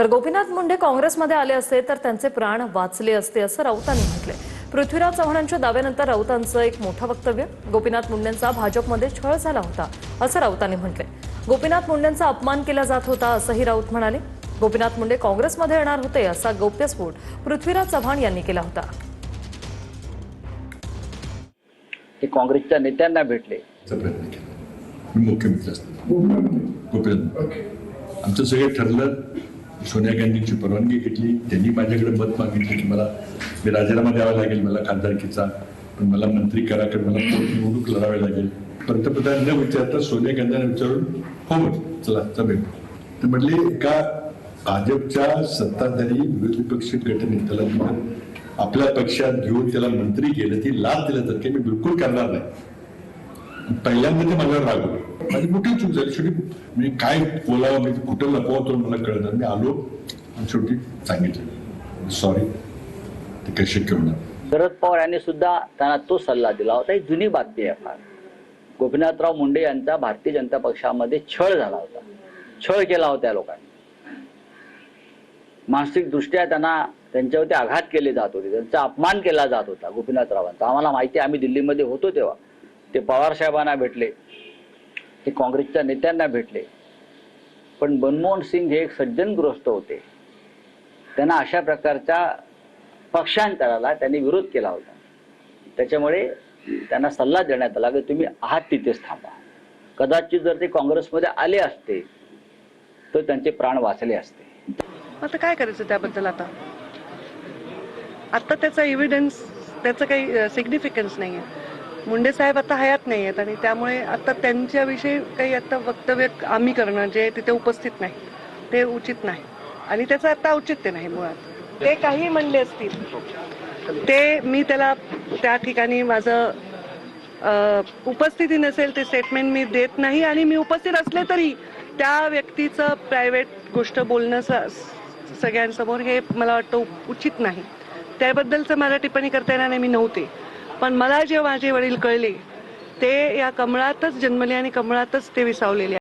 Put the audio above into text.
तर गोपीनाथ मुंडे काँग्रेसमध्ये आले असते तर त्यांचे प्राण वाचले असते असं राऊतांनी म्हटले। पृथ्वीराज चव्हाणांच्या दाव्यानंतर राऊतांचं एक मोठं वक्तव्य। गोपीनाथ मुंडेंचा भाजपमध्ये छळ झाला होता असं राऊतांनी म्हटले। गोपीनाथ मुंडेंचा अपमान केला जात होता असंही राऊत म्हणाले। गोपीनाथ मुंडे काँग्रेसमध्ये येणार होते असा गौप्यस्फोट पृथ्वीराज चव्हाण यांनी केला होता। ते काँग्रेसच्या नेत्यांना भेटले, प्रयत्न केला। मी मुख्यमंत्री असताना आमचं सगळं ठरलं। सोनिया गांधींची परवानगी घेतली, त्यांनी माझ्याकडे मत मागितली की मी राजीनामा द्यावा लागेल मला खासदारकीचा, पण मला मंत्री करा कारण मला निवडणूक लढावी लागेल। पंतप्रधान न विचारता सोनिया गांधींना विचारून हो म्हटलं चला जमेल। ते म्हटले का भाजपच्या सत्ताधारी विरोधी पक्ष गटनेत्याला आपल्या पक्षात घेऊन त्याला मंत्री केलं, ती लाच दिलं तर मी बिलकुल करणार नाही। पहिल्यांदा ते मला रागवलं, माझी मोठी चूक झाली। शेवटी मी काय बोलावं मी कुठं लपवतो मला कळलं। मी आलो आणि शेवटी सांगितलं सॉरी, ते काही शक्य होणार। शरद पवार यांनी सुद्धा त्यांना तो सल्ला दिला होता। ही जुनी बातमी आहे फार। गोपीनाथराव मुंडे यांचा भारतीय जनता पक्षामध्ये छळ झाला होता, छळ केला होता या लोकांनी। मानसिक दृष्ट्या त्यांच्यावरती आघात केले जात होते, त्यांचा अपमान केला जात होता गोपीनाथरावांचा। आम्हाला माहिती आहे, आम्ही दिल्लीमध्ये होतो तेव्हा ते पवार साहेबांना भेटले, ते काँग्रेसच्या नेत्यांना भेटले, पण मनमोहन सिंग हे एक सज्जन गृहस्थ होते। त्यांना अशा प्रकारच्या पक्षांतराला त्यांनी विरोध केला होता। त्याच्यामुळे त्यांना सल्ला देण्यात आला की तुम्ही आहात तिथेच थांबा। कदाचित जर ते काँग्रेसमध्ये आले असते तर त्यांचे प्राण वाचले असते। आता काय करायचं त्याबद्दल? आता त्याचा एव्हिडन्स, त्याचं काही सिग्निफिकन्स नाही आहे। मुंडे साहेब आता हयात नाही आहेत आणि त्यामुळे आता त्यांच्याविषयी काही आता वक्तव्य आम्ही करणं जे तिथे उपस्थित नाही ते उचित नाही आणि त्याचं आता औचित्य नाही। मुळात ते काही म्हणले असतील ते मी त्याला त्या ठिकाणी माझं उपस्थिती नसेल ते स्टेटमेंट मी देत नाही आणि मी उपस्थित असले तरी त्या व्यक्तीचं प्रायव्हेट गोष्ट बोलणं सगळ्यांसमोर हे मला वाटतं उचित नाही। त्याबद्दलचं मला टिप्पणी करता येणार नाही, मी नव्हते। पण मला जे माझे वडील कळले ते या कमळातच जन्मले आणि कमळातच ते विसावलेले